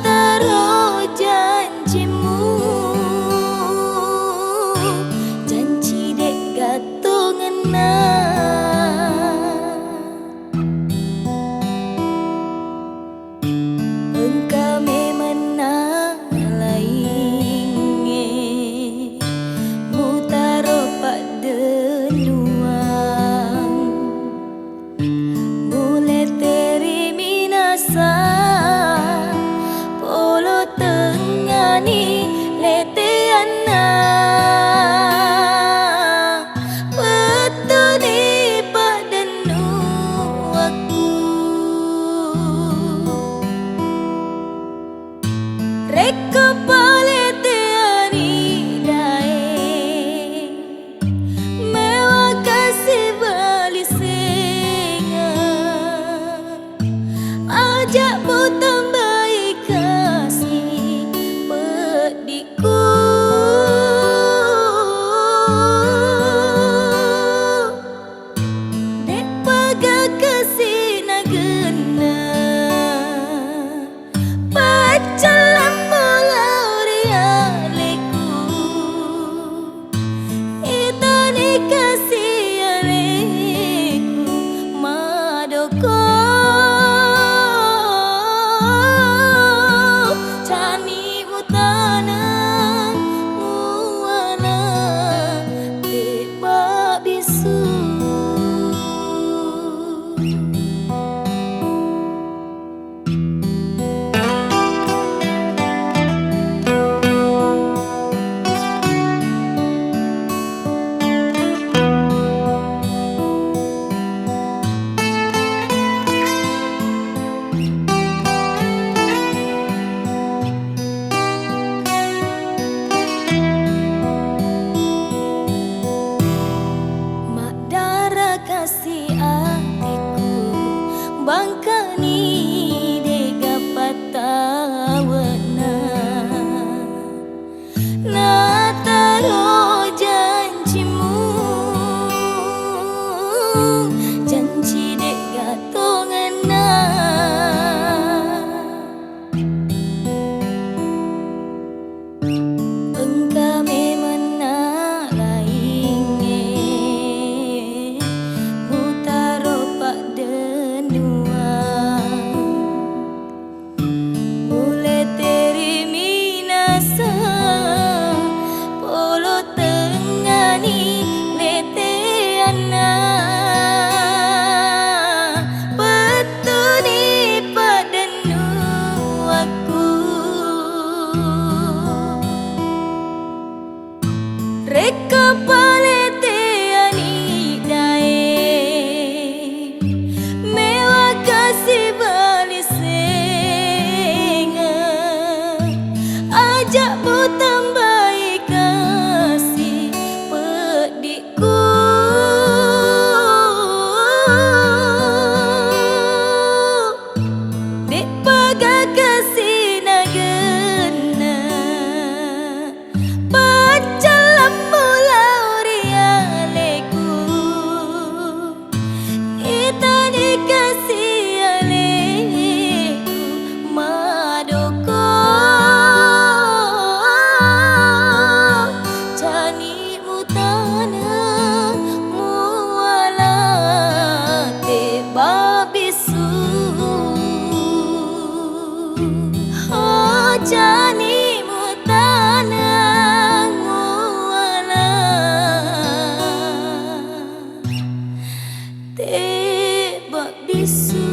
taruh janjimu, janji dek gatungan engkau memang lain mu taruh pada nuang mulai teri minasa polo tengah ni leteana betul di pada nuaku reka palete ani dae mewah kasih bali singa ajak mu tambahi kasih pediku dek paga kasih nagena pacalam kasih hatiku bangkani dega patawana na taruh janjimu janji dega tongana engkau memang reka palete ani dae mewah kasih bali singa ajak mu tambahi kasih pediku dek paga kasih nagena pacalam jani mutana muala tebak bisu.